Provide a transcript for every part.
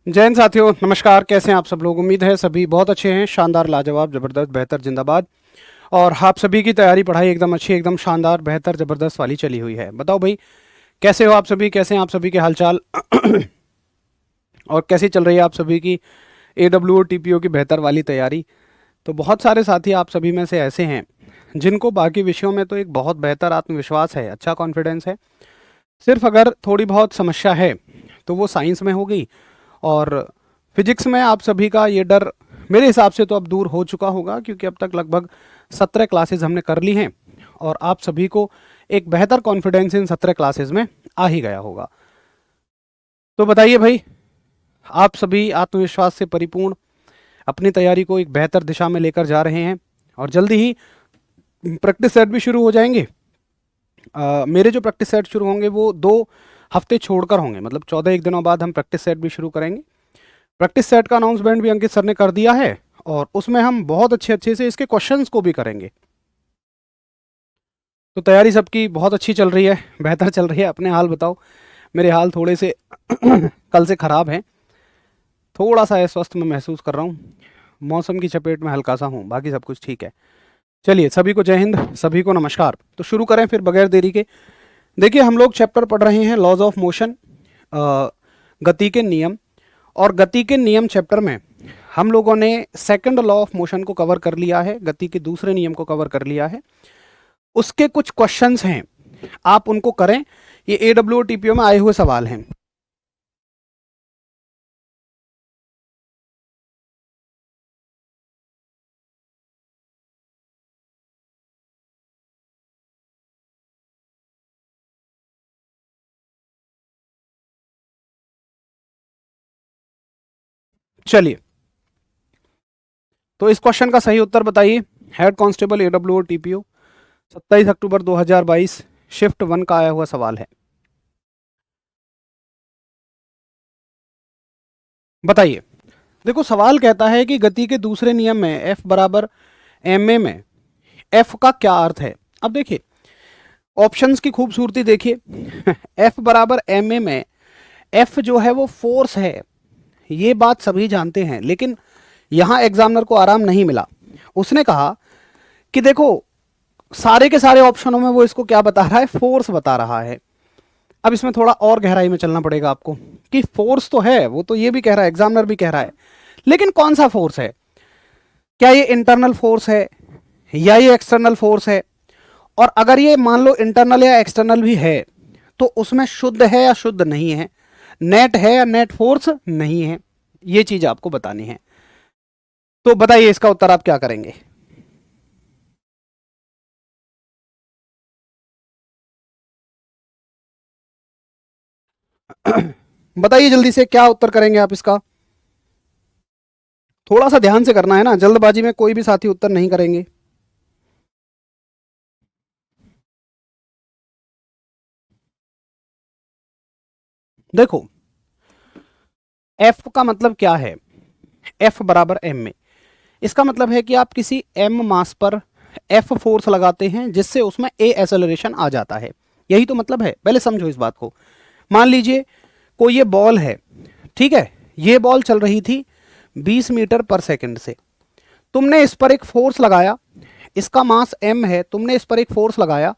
जय हिंद साथियों, नमस्कार। कैसे हैं आप सब लोग? उम्मीद है सभी बहुत अच्छे हैं। शानदार, लाजवाब, जबरदस्त, बेहतर, जिंदाबाद। और आप सभी की तैयारी पढ़ाई एकदम अच्छी, एकदम शानदार, बेहतर, जबरदस्त वाली चली हुई है। बताओ भाई, कैसे हो आप सभी? कैसे हैं आप सभी के हालचाल? और कैसी चल रही है आप सभी की AWO और TPO की बेहतर वाली तैयारी? तो बहुत सारे साथी आप सभी में से ऐसे हैं जिनको बाकी विषयों में तो एक बहुत बेहतर आत्मविश्वास है, अच्छा कॉन्फिडेंस है। सिर्फ अगर थोड़ी बहुत समस्या है तो वो साइंस में हो गई। और फिजिक्स में आप सभी का ये डर मेरे हिसाब से तो अब दूर हो चुका होगा, क्योंकि अब तक लगभग 17 क्लासेस हमने कर ली हैं और आप सभी को एक बेहतर कॉन्फिडेंस इन 17 क्लासेस में आ ही गया होगा। तो बताइए भाई, आप सभी आत्मविश्वास से परिपूर्ण अपनी तैयारी को एक बेहतर दिशा में लेकर जा रहे हैं और जल्दी ही प्रैक्टिस सेट भी शुरू हो जाएंगे। मेरे जो प्रैक्टिस सेट शुरू होंगे वो 2 हफ्ते छोड़कर होंगे, मतलब 14 दिनों बाद हम प्रैक्टिस सेट भी शुरू करेंगे। प्रैक्टिस सेट का अनाउंसमेंट भी अंकित सर ने कर दिया है और उसमें हम बहुत अच्छे अच्छे से इसके क्वेश्चंस को भी करेंगे। तो तैयारी सबकी बहुत अच्छी चल रही है, बेहतर चल रही है। अपने हाल बताओ। मेरे हाल थोड़े से कल से ख़राब हैं। थोड़ा सा अस्वस्थ मैं महसूस कर रहा हूँ। मौसम की चपेट में हल्का सा हूँ, बाकी सब कुछ ठीक है। चलिए, सभी को जय हिंद, सभी को नमस्कार। तो शुरू करें फिर बगैर देरी के। देखिए, हम लोग चैप्टर पढ़ रहे हैं लॉज ऑफ मोशन, गति के नियम। और गति के नियम चैप्टर में हम लोगों ने सेकंड लॉ ऑफ मोशन को कवर कर लिया है, गति के दूसरे नियम को कवर कर लिया है। उसके कुछ क्वेश्चंस हैं, आप उनको करें। ये AWO TPO में आए हुए सवाल हैं। चलिए, तो इस क्वेश्चन का सही उत्तर बताइए। हेड कांस्टेबल AWO TPO 27 अक्टूबर 2022 शिफ्ट 1 का आया हुआ सवाल है। बताइए। देखो, सवाल कहता है कि गति के दूसरे नियम में F बराबर ma में F का क्या अर्थ है। अब देखिए, ऑप्शंस की खूबसूरती देखिए। F बराबर ma में F जो है वो फोर्स है, ये बात सभी जानते हैं। लेकिन यहां एग्जामिनर को आराम नहीं मिला। उसने कहा कि देखो, सारे के सारे ऑप्शनों में वो इसको क्या बता रहा है? फोर्स बता रहा है। अब इसमें थोड़ा और गहराई में चलना पड़ेगा आपको कि फोर्स तो है, वो तो ये भी कह रहा है, एग्जामिनर भी कह रहा है, लेकिन कौन सा फोर्स है? क्या ये इंटरनल फोर्स है या ये एक्सटर्नल फोर्स है? और अगर ये मान लो इंटरनल या एक्सटर्नल भी है तो उसमें शुद्ध है या शुद्ध नहीं है, नेट है या नेट फोर्स नहीं है, ये चीज आपको बतानी है। तो बताइए, इसका उत्तर आप क्या करेंगे? बताइए जल्दी से, क्या उत्तर करेंगे आप इसका? थोड़ा सा ध्यान से करना है ना, जल्दबाजी में कोई भी साथी उत्तर नहीं करेंगे। देखो, एफ का मतलब क्या है? एफ बराबर एम में, इसका मतलब है कि आप किसी एम मास पर एफ फोर्स लगाते हैं जिससे उसमें ए एक्सेलरेशन आ जाता है। यही तो मतलब है। पहले समझो इस बात को। मान लीजिए कोई ये बॉल है, ठीक है, ये बॉल चल रही थी 20 मीटर पर सेकंड से। तुमने इस पर एक फोर्स लगाया, इसका मास m है, तुमने इस पर एक फोर्स लगाया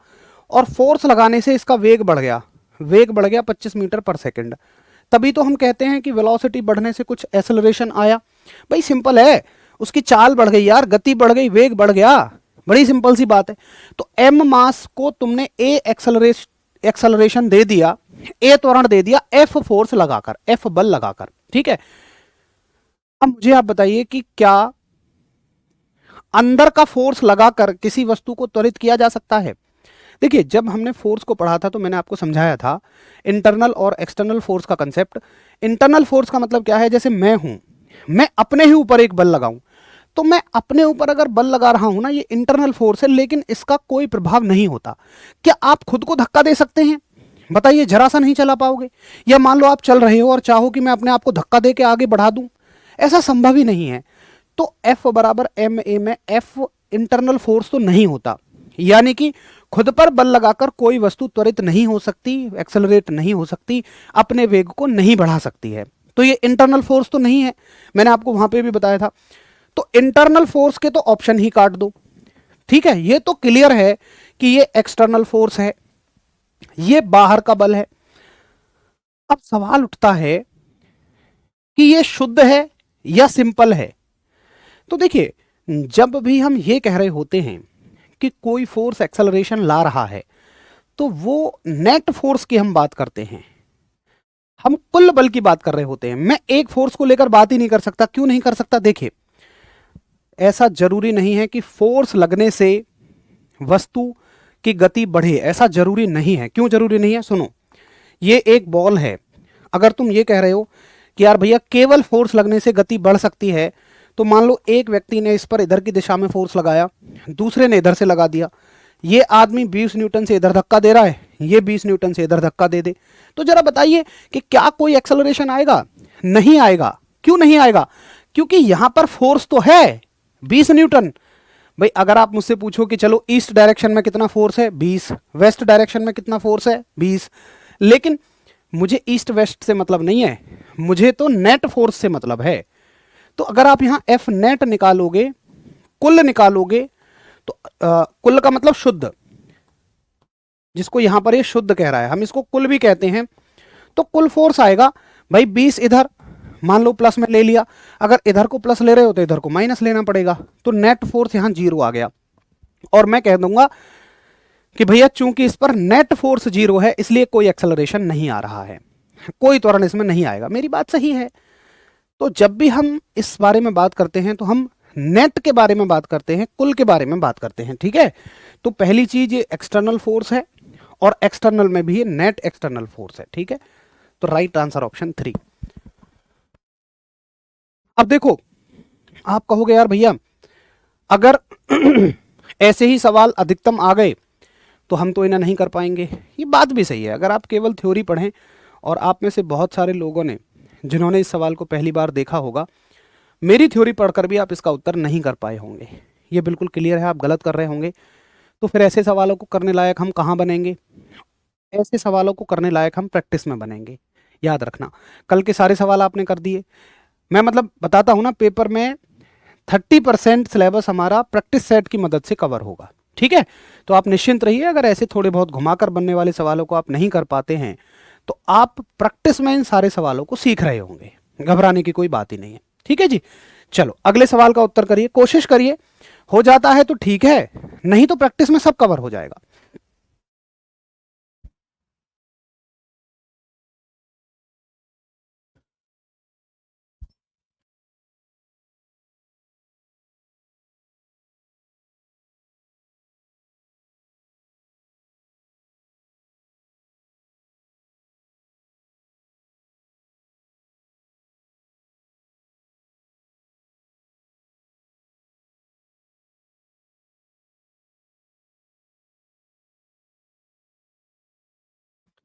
और फोर्स लगाने से इसका वेग बढ़ गया। वेग बढ़ गया 25 मीटर पर सेकंड। तभी तो हम कहते हैं कि वेलोसिटी बढ़ने से कुछ एक्सेलरेशन आया। भाई सिंपल है, उसकी चाल बढ़ गई यार, गति बढ़ गई, वेग बढ़ गया। बड़ी सिंपल सी बात है। तो m मास को तुमने a एक्सेलरेशन दे दिया, a त्वरण दे दिया, f फोर्स लगाकर, f बल लगाकर, ठीक है। अब मुझे आप बताइए कि क्या अंदर का फोर्स लगाकर किसी वस्तु को त्वरित किया जा सकता है? देखिए, जब हमने फोर्स को पढ़ा था तो मैंने आपको समझाया था इंटरनल और एक्सटर्नल फोर्स का कंसेप्ट। इंटरनल फोर्स का मतलब क्या है? जैसे मैं हूं, मैं अपने ही ऊपर एक बल लगाऊं, तो मैं अपने ऊपर अगर बल लगा रहा हूं ना, ये इंटरनल फोर्स है, लेकिन इसका कोई प्रभाव नहीं होता। क्या आप खुद को धक्का दे सकते हैं? बताइए, जरा सा नहीं चला पाओगे। या मान लो आप चल रहे हो और चाहो कि मैं अपने आप को धक्का दे के आगे बढ़ा दूं, ऐसा संभव ही नहीं है। तो F बराबर एम ए में F इंटरनल फोर्स तो नहीं होता, यानी कि खुद पर बल लगाकर कोई वस्तु त्वरित नहीं हो सकती, एक्सेलरेट नहीं हो सकती, अपने वेग को नहीं बढ़ा सकती है। तो ये इंटरनल फोर्स तो नहीं है, मैंने आपको वहां पे भी बताया था। तो इंटरनल फोर्स के तो ऑप्शन ही काट दो, ठीक है। ये तो क्लियर है कि ये एक्सटर्नल फोर्स है, ये बाहर का बल है। अब सवाल उठता है कि ये शुद्ध है या सिंपल है। तो देखिए, जब भी हम ये कह रहे होते हैं कि कोई फोर्स एक्सेलरेशन ला रहा है, तो वो नेट फोर्स की हम बात करते हैं, हम कुल बल की बात कर रहे होते हैं। मैं एक फोर्स को लेकर बात ही नहीं कर सकता। क्यों नहीं कर सकता? देखिए, ऐसा जरूरी नहीं है कि फोर्स लगने से वस्तु की गति बढ़े, ऐसा जरूरी नहीं है। क्यों जरूरी नहीं है? सुनो, ये एक बॉल है, अगर तुम ये कह रहे हो कि यार भैया केवल फोर्स लगने से गति बढ़ सकती है, तो मान लो एक व्यक्ति ने इस पर इधर की दिशा में फोर्स लगाया, दूसरे ने इधर से लगा दिया। ये आदमी 20 न्यूटन से इधर धक्का दे रहा है, ये 20 न्यूटन से इधर धक्का दे दे, तो जरा बताइए कि क्या कोई एक्सेलरेशन आएगा? नहीं आएगा। क्यों नहीं आएगा? क्योंकि यहां पर फोर्स तो है 20 न्यूटन। भाई अगर आप मुझसे पूछो कि चलो ईस्ट डायरेक्शन में कितना फोर्स है, 20, वेस्ट डायरेक्शन में कितना फोर्स है, 20, लेकिन मुझे ईस्ट वेस्ट से मतलब नहीं है, मुझे तो नेट फोर्स से मतलब है। तो अगर आप यहां एफ नेट निकालोगे, कुल निकालोगे, तो कुल का मतलब शुद्ध, जिसको यहां पर ये शुद्ध कह रहा है, हम इसको कुल भी कहते हैं। तो कुल फोर्स आएगा भाई 20 इधर, मान लो प्लस में ले लिया, अगर इधर को प्लस ले रहे हो तो इधर को माइनस लेना पड़ेगा, तो नेट फोर्स यहां 0 आ गया। और मैं कह दूंगा कि भैया चूंकि इस पर नेट फोर्स 0 है, इसलिए कोई एक्सेलरेशन नहीं आ रहा है, कोई त्वरण इसमें नहीं आएगा। मेरी बात सही है? तो जब भी हम इस बारे में बात करते हैं तो हम नेट के बारे में बात करते हैं, कुल के बारे में बात करते हैं, ठीक है। तो पहली चीज ये एक्सटर्नल फोर्स है, और एक्सटर्नल में भी ये नेट एक्सटर्नल फोर्स है, ठीक है। तो राइट आंसर ऑप्शन 3। अब देखो, आप कहोगे यार भैया अगर ऐसे ही सवाल अधिकतम आ गए तो हम तो इन्हें नहीं कर पाएंगे। ये बात भी सही है। अगर आप केवल थ्योरी पढ़ें, और आप में से बहुत सारे लोगों ने जिन्होंने इस सवाल को पहली बार देखा होगा, मेरी थ्योरी पढ़कर भी आप इसका उत्तर नहीं कर पाए होंगे, ये बिल्कुल क्लियर है, आप गलत कर रहे होंगे। तो फिर ऐसे सवालों को करने लायक हम कहाँ बनेंगे? ऐसे सवालों को करने लायक हम प्रैक्टिस में बनेंगे। याद रखना, कल के सारे सवाल आपने कर दिए, मैं मतलब बताता हूँ ना, पेपर में 30% सिलेबस हमारा प्रैक्टिस सेट की मदद से कवर होगा, ठीक है। तो आप निश्चिंत रहिए, अगर ऐसे थोड़े बहुत घुमाकर बनने वाले सवालों को आप नहीं कर पाते हैं, तो आप प्रैक्टिस में इन सारे सवालों को सीख रहे होंगे, घबराने की कोई बात ही नहीं है, ठीक है जी। चलो अगले सवाल का उत्तर करिए, कोशिश करिए, हो जाता है तो ठीक है, नहीं तो प्रैक्टिस में सब कवर हो जाएगा।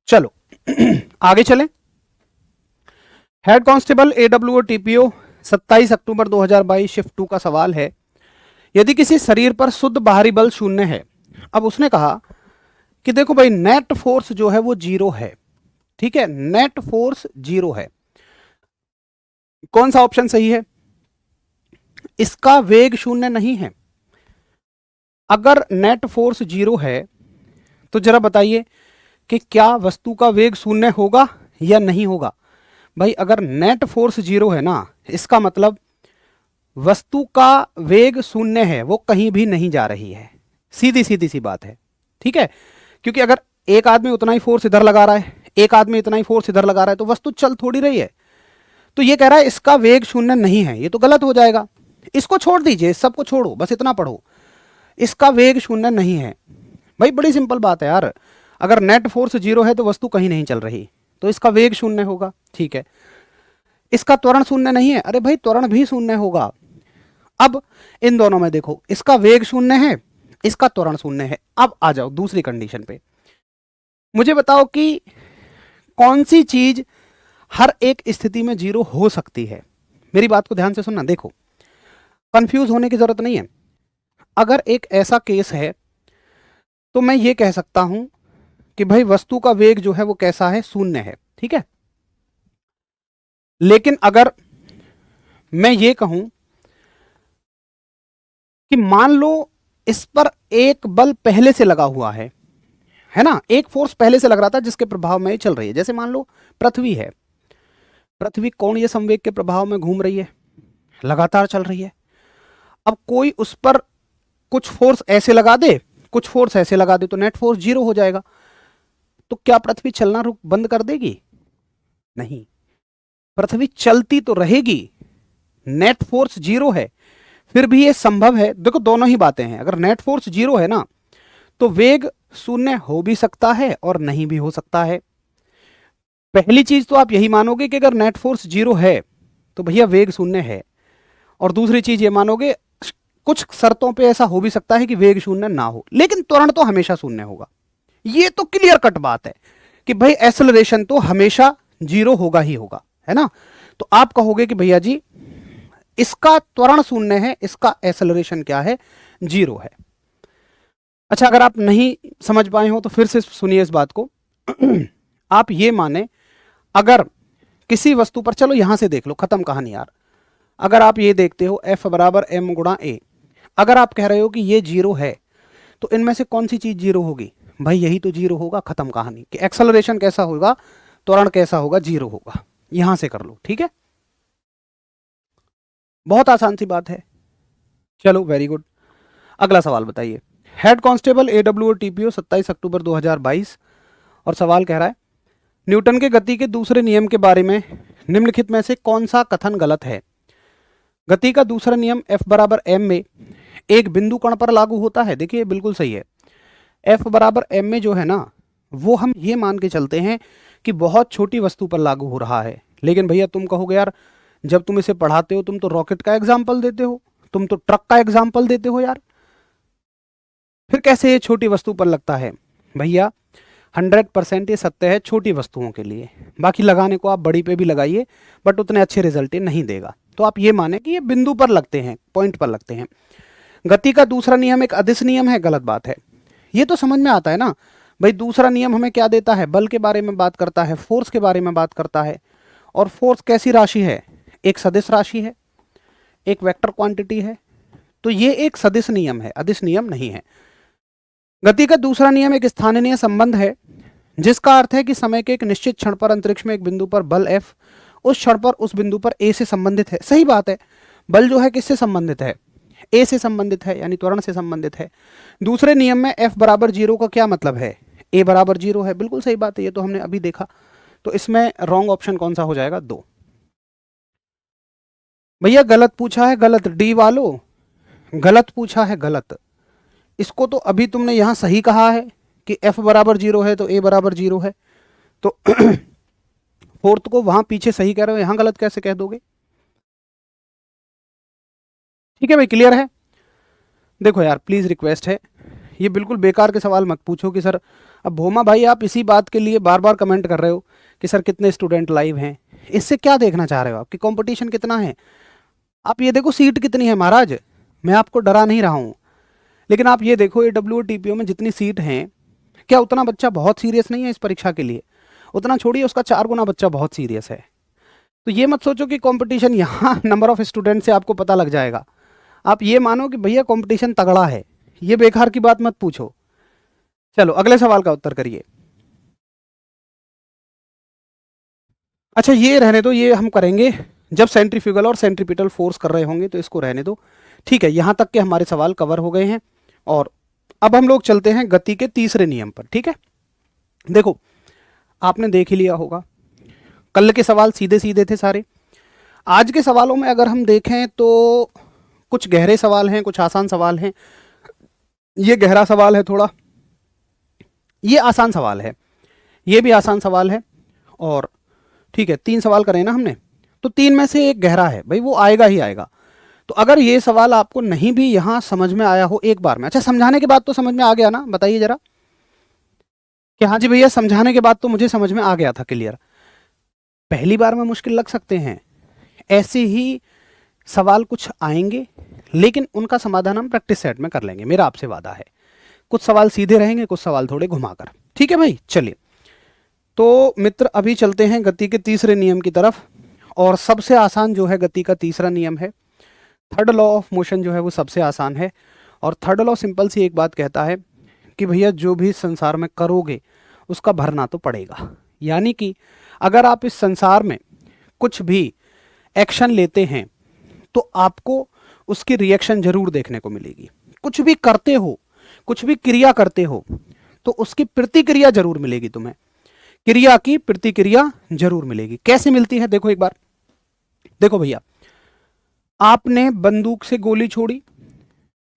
चलो आगे चलें। हेड कांस्टेबल एडब्ल्यूओ टीपीओ 27 अक्टूबर 2022 शिफ्ट 2 का सवाल है, यदि किसी शरीर पर शुद्ध बाहरी बल शून्य है। अब उसने कहा कि देखो भाई, नेट फोर्स जो है वो 0 है, ठीक है, नेट फोर्स 0 है। कौन सा ऑप्शन सही है? इसका वेग शून्य नहीं है। अगर नेट फोर्स 0 है तो जरा बताइए कि क्या वस्तु का वेग शून्य होगा या नहीं होगा? भाई अगर नेट फोर्स 0 है ना, इसका मतलब वस्तु का वेग शून्य है, वो कहीं भी नहीं जा रही है, सीधी सीधी सी बात है, ठीक है। क्योंकि अगर एक आदमी उतना ही फोर्स इधर लगा रहा है, एक आदमी इतना ही फोर्स इधर लगा रहा है, तो वस्तु चल थोड़ी रही है। तो ये कह रहा है इसका वेग शून्य नहीं है, ये तो गलत हो जाएगा। इसको छोड़ दीजिए, इस सबको छोड़ो, बस इतना पढ़ो, इसका वेग शून्य नहीं है। भाई बड़ी सिंपल बात है यार, अगर नेट फोर्स 0 है तो वस्तु कहीं नहीं चल रही, तो इसका वेग शून्य होगा, ठीक है। इसका त्वरण शून्य नहीं है, अरे भाई त्वरण भी शून्य होगा। अब इन दोनों में देखो, इसका वेग शून्य है, इसका त्वरण शून्य है। अब आ जाओ दूसरी कंडीशन पे, मुझे बताओ कि कौन सी चीज हर एक स्थिति में 0 हो सकती है। मेरी बात को ध्यान से सुनना, देखो कंफ्यूज होने की जरूरत नहीं है। अगर एक ऐसा केस है तो मैं ये कह सकता हूं कि भाई वस्तु का वेग जो है वो कैसा है, शून्य है, ठीक है। लेकिन अगर मैं ये कहूं कि मान लो इस पर एक बल पहले से लगा हुआ है ना, एक फोर्स पहले से लग रहा था जिसके प्रभाव में ये चल रही है। जैसे मान लो पृथ्वी है, पृथ्वी कोणीय संवेग के प्रभाव में घूम रही है, लगातार चल रही है। अब कोई उस पर कुछ फोर्स ऐसे लगा दे, कुछ फोर्स ऐसे लगा दे, तो नेट फोर्स जीरो हो जाएगा। तो क्या पृथ्वी चलना रुक बंद कर देगी? नहीं, पृथ्वी चलती तो रहेगी, नेट फोर्स जीरो है, फिर भी ये संभव है। देखो दोनों ही बातें हैं, अगर नेट फोर्स जीरो है ना तो वेग शून्य हो भी सकता है और नहीं भी हो सकता है। पहली चीज तो आप यही मानोगे कि अगर नेट फोर्स जीरो है तो भैया वेग शून्य है, और दूसरी चीज ये मानोगे कुछ शर्तों पे ऐसा हो भी सकता है कि वेग शून्य ना हो, लेकिन त्वरण तो हमेशा शून्य होगा। ये तो क्लियर कट बात है कि भाई एक्सेलरेशन तो हमेशा जीरो होगा ही होगा, है ना। तो आप कहोगे कि भैया जी इसका त्वरण शून्य है, इसका एक्सेलरेशन क्या है? जीरो है। अच्छा, अगर आप नहीं समझ पाए हो तो फिर से सुनिए इस बात को। आप ये माने अगर किसी वस्तु पर, चलो यहां से देख लो, खत्म कहानी यार। अगर आप ये देखते हो F बराबर m गुणा ए, अगर आप कह रहे हो कि ये जीरो है तो इनमें से कौन सी चीज जीरो होगी? भाई यही तो जीरो होगा। खत्म कहानी कि एक्सेलरेशन कैसा होगा, त्वरण कैसा होगा? जीरो होगा। यहां से कर लो, ठीक है, बहुत आसान सी बात है। चलो वेरी गुड, अगला सवाल बताइए। हेड कांस्टेबल AWO TPO 27 अक्टूबर 2022, और सवाल कह रहा है न्यूटन के गति के दूसरे नियम के बारे में निम्नलिखित में से कौन सा कथन गलत है? गति का दूसरा नियम F बराबर m में एक बिंदु कण पर लागू होता है। देखिए बिल्कुल सही है, F बराबर m में जो है ना वो हम ये मान के चलते हैं कि बहुत छोटी वस्तु पर लागू हो रहा है। लेकिन भैया तुम कहोगे यार जब तुम इसे पढ़ाते हो तुम तो रॉकेट का एग्जाम्पल देते हो, तुम तो ट्रक का एग्जाम्पल देते हो यार, फिर कैसे ये छोटी वस्तु पर लगता है? भैया 100% ये सत्य है छोटी वस्तुओं के लिए, बाकी लगाने को आप बड़ी पे भी लगाइए बट उतने अच्छे रिजल्ट ये नहीं देगा। तो आप ये माने कि ये बिंदु पर लगते हैं, पॉइंट पर लगते हैं। गति का दूसरा नियम एक अदिश नियम है, गलत बात है। ये तो समझ में आता है ना भाई, दूसरा नियम हमें क्या देता है? बल के बारे में बात करता है, फोर्स के बारे में बात करता है। और फोर्स कैसी राशि है? एक सदिश राशि है, एक वेक्टर क्वांटिटी है। तो ये एक सदिश नियम है, अदिश नियम नहीं है। गति का दूसरा नियम एक स्थानीय संबंध है, जिसका अर्थ है कि समय के एक निश्चित क्षण पर अंतरिक्ष में एक बिंदु पर बल F उस क्षण पर उस बिंदु पर A से संबंधित है। सही बात है, बल जो है किससे संबंधित है? A से संबंधित है, यानी त्वरण से संबंधित है। दूसरे नियम में F बराबर जीरो का क्या मतलब है? A बराबर जीरो है। बिल्कुल सही बात है, ये तो हमने अभी देखा। तो इसमें रॉन्ग ऑप्शन कौन सा हो जाएगा? 2। भैया गलत पूछा है, गलत डी वालों, गलत पूछा है, गलत। इसको तो अभी तुमने यहां सही कहा है कि F बराबर जीरो है तो A बराबर जीरो है, तो फोर्थ को वहां पीछे सही कह रहे हो, यहां गलत कैसे कह दोगे? ठीक है भाई, क्लियर है? देखो यार प्लीज रिक्वेस्ट है, ये बिल्कुल बेकार के सवाल मत पूछो कि सर, अब भोमा भाई आप इसी बात के लिए बार बार कमेंट कर रहे हो कि सर कितने स्टूडेंट लाइव हैं। इससे क्या देखना चाह रहे हो आप कि कंपटीशन कितना है? आप ये देखो सीट कितनी है महाराज, मैं आपको डरा नहीं रहा हूं, लेकिन आप ये देखो AWO TPO में जितनी सीट हैं, क्या उतना बच्चा बहुत सीरियस नहीं है इस परीक्षा के लिए? उतना छोड़िए, उसका 4 गुना बच्चा बहुत सीरियस है। तो ये मत सोचो कि कंपटीशन यहाँ नंबर ऑफ स्टूडेंट से आपको पता लग जाएगा। आप ये मानो कि भैया कंपटीशन तगड़ा है, ये बेकार की बात मत पूछो। चलो अगले सवाल का उत्तर करिए। अच्छा ये रहने दो, ये हम करेंगे जब सेंट्रीफ्यूगल और सेंट्रीपिटल फोर्स कर रहे होंगे, तो इसको रहने दो। ठीक है, यहां तक के हमारे सवाल कवर हो गए हैं, और अब हम लोग चलते हैं गति के तीसरे नियम पर। ठीक है, देखो आपने देख ही लिया होगा, कल के सवाल सीधे सीधे थे सारे। आज के सवालों में अगर हम देखें तो कुछ गहरे सवाल हैं, कुछ आसान सवाल हैं। ये गहरा सवाल है थोड़ा, ये आसान सवाल है, ये भी आसान सवाल है। और ठीक है, 3 सवाल करें ना हमने, तो 3 में से एक गहरा है भाई, वो आएगा ही आएगा। तो अगर ये सवाल आपको नहीं भी यहां समझ में आया हो एक बार में, अच्छा समझाने के बाद तो समझ में आ गया ना? बताइए जरा कि हाँ जी भैया समझाने के बाद तो मुझे समझ में आ गया था क्लियर। पहली बार में मुश्किल लग सकते हैं, ऐसे ही सवाल कुछ आएंगे, लेकिन उनका समाधान हम प्रैक्टिस सेट में कर लेंगे, मेरा आपसे वादा है। कुछ सवाल सीधे रहेंगे, कुछ सवाल थोड़े घुमाकर। ठीक है भाई, चलिए तो मित्र अभी चलते हैं गति के तीसरे नियम की तरफ, और सबसे आसान जो है गति का तीसरा नियम है, थर्ड लॉ ऑफ मोशन जो है वो सबसे आसान है। और थर्ड लॉ सिंपल सी एक बात कहता है कि भैया जो भी संसार में करोगे उसका भरना तो पड़ेगा। यानी कि अगर आप इस संसार में कुछ भी एक्शन लेते हैं तो आपको उसकी रिएक्शन जरूर देखने को मिलेगी। कुछ भी करते हो, कुछ भी क्रिया करते हो तो उसकी प्रतिक्रिया जरूर मिलेगी तुम्हें, क्रिया की प्रतिक्रिया जरूर मिलेगी। कैसे मिलती है देखो एक बार, देखो भैया, आपने बंदूक से गोली छोड़ी,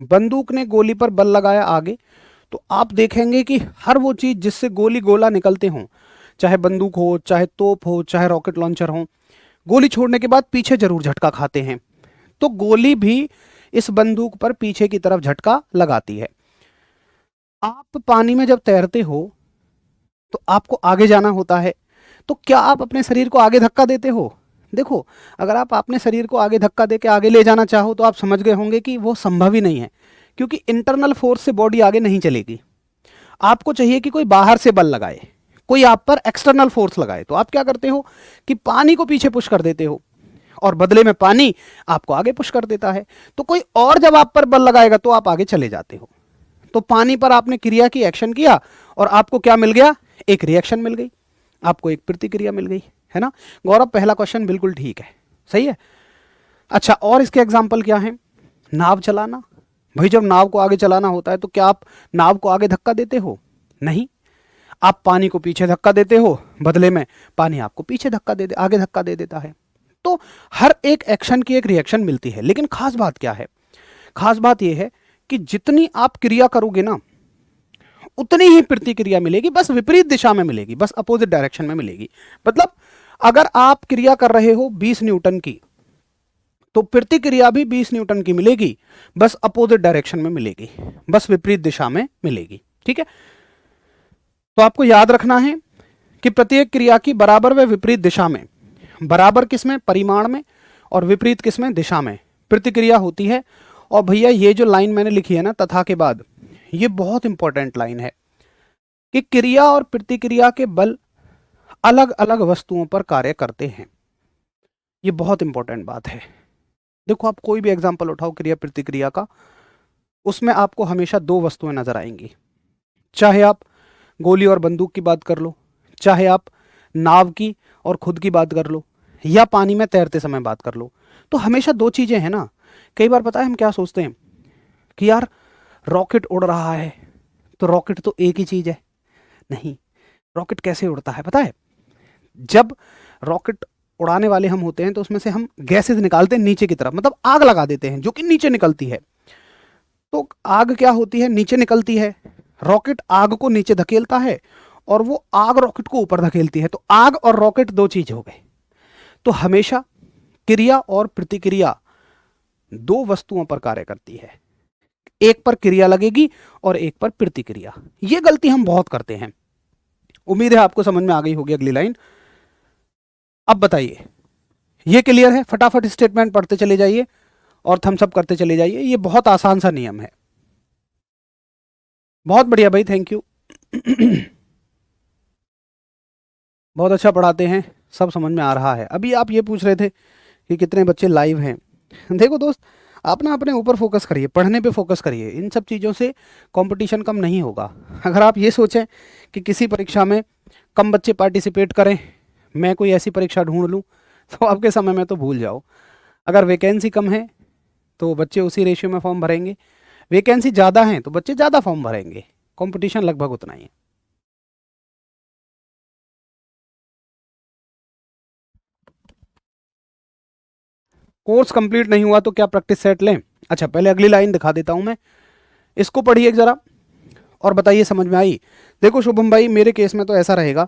बंदूक ने गोली पर बल लगाया आगे, तो आप देखेंगे कि हर वो चीज जिससे गोली गोला निकलते हों, चाहे बंदूक हो, चाहे तोप हो, चाहे रॉकेट लॉन्चर हो, गोली छोड़ने के बाद पीछे जरूर झटका खाते हैं। तो गोली भी इस बंदूक पर पीछे की तरफ झटका लगाती है। आप पानी में जब तैरते हो तो आपको आगे जाना होता है, तो क्या आप अपने शरीर को आगे धक्का देते हो? देखो, अगर आप अपने शरीर को आगे धक्का दे के आगे ले जाना चाहो तो आप समझ गए होंगे कि वो संभव ही नहीं है, क्योंकि इंटरनल फोर्स से बॉडी आगे नहीं चलेगी। आपको चाहिए कि कोई बाहर से बल लगाए, कोई आप पर एक्सटर्नल फोर्स लगाए। तो आप क्या करते हो कि पानी को पीछे पुश कर देते हो और बदले में पानी आपको आगे पुश कर देता है। तो कोई और जब आप पर बल लगाएगा तो आप आगे चले जाते हो। तो पानी पर आपने क्रिया की, एक्शन किया, और आपको क्या मिल गया? एक रिएक्शन मिल गई, आपको एक प्रतिक्रिया मिल गई, है ना। गौरव, पहला क्वेश्चन बिल्कुल ठीक है, सही है। अच्छा, और इसके एग्जाम्पल क्या है? नाव चलाना। भाई जब नाव को आगे चलाना होता है तो क्या आप नाव को आगे धक्का देते हो? नहीं, आप पानी को पीछे धक्का देते हो, बदले में पानी आपको पीछे धक्का दे आगे धक्का दे देता है। तो हर एक एक्शन की एक रिएक्शन मिलती है। लेकिन खास बात क्या है? खास बात यह है कि जितनी आप क्रिया करोगे ना उतनी ही प्रतिक्रिया मिलेगी, बस विपरीत दिशा में मिलेगी, बस अपोजिट डायरेक्शन में मिलेगी। मतलब अगर आप क्रिया कर रहे हो 20 न्यूटन की तो प्रतिक्रिया भी 20 न्यूटन की मिलेगी, बस अपोजिट डायरेक्शन में मिलेगी, बस विपरीत दिशा में मिलेगी। ठीक है, तो आपको याद रखना है कि प्रत्येक क्रिया की बराबर व विपरीत दिशा में, बराबर किसमें? परिमाण में, और विपरीत किसमें? दिशा में प्रतिक्रिया होती है। और भैया ये जो लाइन मैंने लिखी है ना तथा के बाद, ये बहुत इंपॉर्टेंट लाइन है कि क्रिया और प्रतिक्रिया के बल अलग अलग वस्तुओं पर कार्य करते हैं। ये बहुत इंपॉर्टेंट बात है। देखो, आप कोई भी एग्जांपल उठाओ क्रिया प्रतिक्रिया का, उसमें आपको हमेशा दो वस्तुएं नजर आएंगी। चाहे आप गोली और बंदूक की बात कर लो, चाहे आप नाव की और खुद की बात कर लो, या पानी में तैरते समय बात कर लो, तो हमेशा दो चीजें हैं ना। कई बार पता है हम क्या सोचते हैं कि यार रॉकेट उड़ रहा है तो रॉकेट तो एक ही चीज है। नहीं, रॉकेट कैसे उड़ता है पता है? जब रॉकेट उड़ाने वाले हम होते हैं तो उसमें से हम गैसेस निकालते हैं नीचे की तरफ, मतलब आग लगा देते हैं जो कि नीचे निकलती है। तो आग क्या होती है? नीचे निकलती है। रॉकेट आग को नीचे धकेलता है और वो आग रॉकेट को ऊपर धकेलती है। तो आग और रॉकेट दो चीज हो गए। तो हमेशा क्रिया और प्रतिक्रिया दो वस्तुओं पर कार्य करती है, एक पर क्रिया लगेगी और एक पर प्रतिक्रिया। ये गलती हम बहुत करते हैं। उम्मीद है आपको समझ में आ गई होगी अगली लाइन। अब बताइए, ये क्लियर है? फटाफट स्टेटमेंट पढ़ते चले जाइए और थम्स अप करते चले जाइए। ये बहुत आसान सा नियम है। बहुत बढ़िया भाई, थैंक यू। बहुत अच्छा पढ़ाते हैं, सब समझ में आ रहा है। अभी आप ये पूछ रहे थे कि कितने बच्चे लाइव हैं। देखो दोस्त, आप ना अपने ऊपर फोकस करिए, पढ़ने पे फोकस करिए। इन सब चीज़ों से कंपटीशन कम नहीं होगा। अगर आप ये सोचें कि किसी परीक्षा में कम बच्चे पार्टिसिपेट करें, मैं कोई ऐसी परीक्षा ढूंढ लूँ, तो आपके समय में तो भूल जाओ। अगर वैकेंसी कम है तो बच्चे उसी रेशियो में फॉर्म भरेंगे, वैकेंसी ज़्यादा है तो बच्चे ज़्यादा फॉर्म भरेंगे। कंपटीशन लगभग उतना ही है। कोर्स कंप्लीट नहीं हुआ तो क्या प्रैक्टिस सेट लें? अच्छा, पहले अगली लाइन दिखा देता हूं मैं, इसको पढ़िए जरा और बताइए समझ में आई? देखो शुभम भाई, मेरे केस में तो ऐसा रहेगा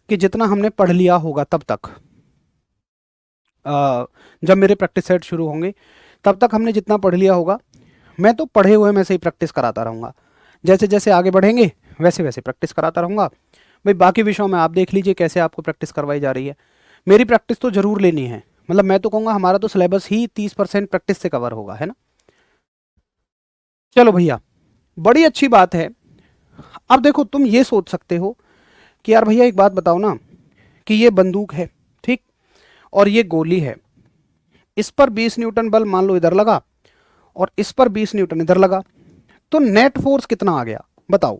कि जितना हमने पढ़ लिया होगा तब तक, जब मेरे प्रैक्टिस सेट शुरू होंगे तब तक हमने जितना पढ़ लिया होगा, मैं तो पढ़े हुए में से ही प्रैक्टिस कराता रहूँगा। जैसे जैसे आगे बढ़ेंगे वैसे वैसे प्रैक्टिस कराता रहूँगा। भाई बाकी विषयों में आप देख लीजिए कैसे आपको प्रैक्टिस करवाई जा रही है। मेरी प्रैक्टिस तो जरूर लेनी है। मतलब मैं तो कहूँगा हमारा तो सिलेबस ही 30% प्रैक्टिस से कवर होगा, है ना। चलो भैया, बड़ी अच्छी बात है। अब देखो, तुम ये सोच सकते हो कि यार भैया एक बात बताओ ना, कि ये बंदूक है, ठीक, और ये गोली है, इस पर 20 न्यूटन बल मान लो इधर लगा और इस पर 20 न्यूटन इधर लगा, तो नेट फोर्स कितना आ गया बताओ।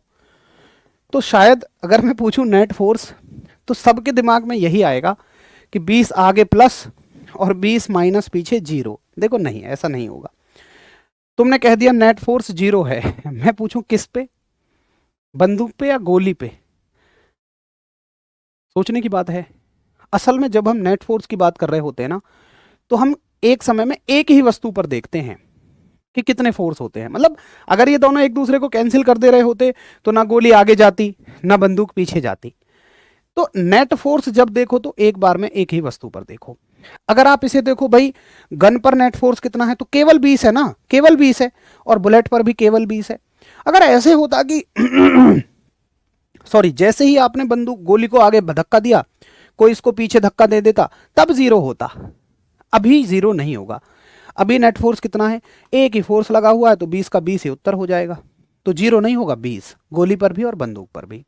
तो शायद अगर मैं पूछूं नेट फोर्स, तो सबके दिमाग में यही आएगा कि 20 आगे प्लस और 20 माइनस पीछे जीरो। देखो नहीं, ऐसा नहीं होगा। तुमने कह दिया नेट फोर्स जीरो है, मैं पूछूं किस पे, बंदूक पे या गोली पे? सोचने की बात है। असल में जब हम नेट फोर्स की बात कर रहे होते हैं ना, तो हम एक समय में एक ही वस्तु पर देखते हैं कि कितने फोर्स होते हैं। मतलब अगर ये दोनों एक दूसरे को कैंसिल कर दे रहे होते तो ना गोली आगे जाती ना बंदूक पीछे जाती। तो नेट फोर्स जब देखो तो एक बार में एक ही वस्तु पर देखो। अगर आप इसे देखो भाई, गन पर नेट फोर्स कितना है, तो केवल 20 है ना, केवल 20 है, और बुलेट पर भी केवल 20 है। अगर ऐसे होता कि सॉरी, जैसे ही आपने बंदूक गोली को आगे धक्का दिया, कोई इसको पीछे धक्का दे देता, तब जीरो होता। अभी जीरो नहीं होगा। अभी नेट फोर्स कितना है, एक ही फोर्स लगा हुआ है, तो 20 का 20 ही उत्तर हो जाएगा, तो जीरो नहीं होगा 20, गोली पर भी और बंदूक पर भी।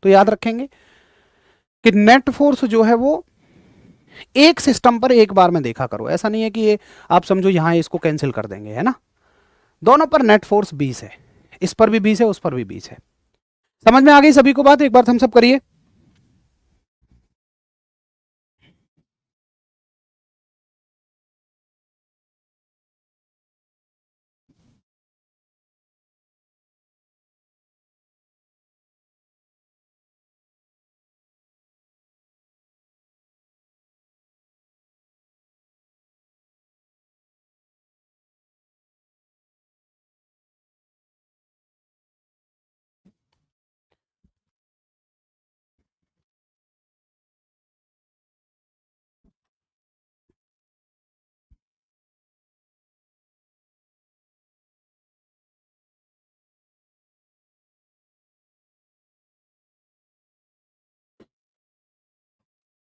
तो याद रखेंगे कि नेट फोर्स जो है वो एक सिस्टम पर एक बार में देखा करो। ऐसा नहीं है कि ये आप समझो यहां इसको कैंसिल कर देंगे, है ना। दोनों पर नेट फोर्स 20 है, इस पर भी 20 है, उस पर भी 20 है। समझ में आ गई सभी को बात? एक बार थम्स अप करिए।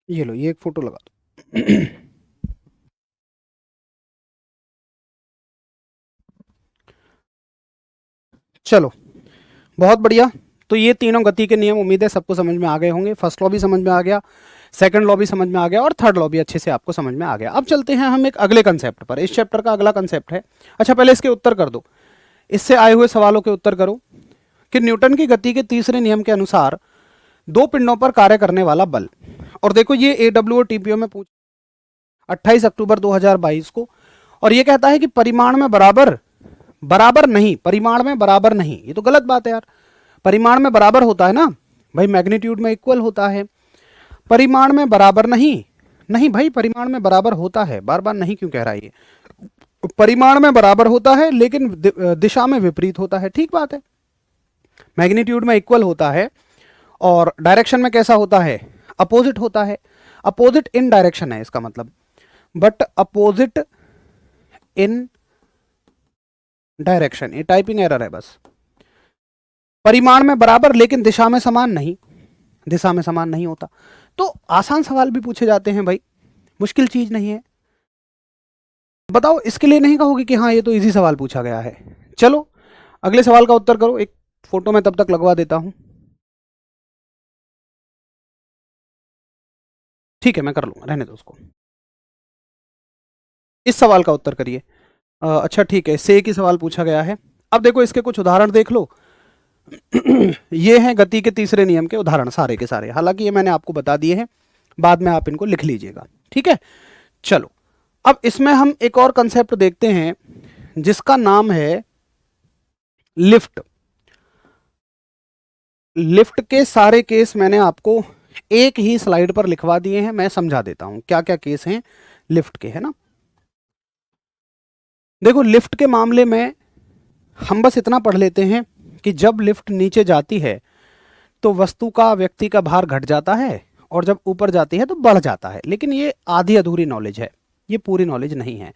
ये लो, ये एक फोटो लगा दो। चलो, बहुत बढ़िया। तो ये तीनों गति के नियम उम्मीद है सबको समझ में आ गए होंगे। फर्स्ट लॉ भी समझ में आ गया, सेकंड लॉ भी समझ में आ गया, और थर्ड लॉ भी अच्छे से आपको समझ में आ गया। अब चलते हैं हम एक अगले कंसेप्ट पर। इस चैप्टर का अगला कंसेप्ट है, अच्छा पहले इसके उत्तर कर दो, इससे आए हुए सवालों के उत्तर करो कि न्यूटन की गति के तीसरे नियम के अनुसार दो पिंडों पर कार्य करने वाला बल। और देखो ये एडब्ल्यू और टीपीओ में पूछ 28 अक्टूबर 2022 को, और ये कहता है कि परिमाण में बराबर, बराबर नहीं, परिमाण में बराबर नहीं, ये तो गलत बात है यार। परिमाण में बराबर होता है ना भाई, मैग्नीट्यूड में इक्वल होता है। परिमाण में बराबर नहीं, नहीं भाई परिमाण में बराबर होता है, बार बार नहीं क्यों कह रहा है ये, परिमाण में बराबर होता है लेकिन दिशा में विपरीत होता है। ठीक बात है, मैग्नीट्यूड में इक्वल होता है और डायरेक्शन में कैसा होता है, अपोजिट होता है। अपोजिट इन डायरेक्शन है इसका मतलब, बट अपोजिट इन डायरेक्शन, ये टाइपिंग एरर है बस। परिमाण में बराबर लेकिन दिशा में समान नहीं, दिशा में समान नहीं होता। तो आसान सवाल भी पूछे जाते हैं भाई, मुश्किल चीज नहीं है। बताओ, इसके लिए नहीं कहोगे कि हाँ ये तो इजी सवाल पूछा गया है। चलो अगले सवाल का उत्तर करो, एक फोटो में तब तक लगवा देता हूं। ठीक है, मैं कर लूंगा, रहने दो उसको। इस सवाल का उत्तर करिए। अच्छा ठीक है, से की सवाल पूछा गया है। अब देखो इसके कुछ उदाहरण देख लो। ये हैं गति के तीसरे नियम के उदाहरण सारे के सारे, हालांकि ये मैंने आपको बता दिए हैं, बाद में आप इनको लिख लीजिएगा, ठीक है। चलो अब इसमें हम एक और कंसेप्ट देखते हैं जिसका नाम है लिफ्ट। लिफ्ट के सारे केस मैंने आपको एक ही स्लाइड पर लिखवा दिए हैं, मैं समझा देता हूं क्या क्या केस हैं लिफ्ट के, है ना। देखो लिफ्ट के मामले में हम बस इतना पढ़ लेते हैं कि जब लिफ्ट नीचे जाती है तो वस्तु का, व्यक्ति का भार घट जाता है, और जब ऊपर जाती है तो बढ़ जाता है। लेकिन ये आधी अधूरी नॉलेज है, ये पूरी नॉलेज नहीं है।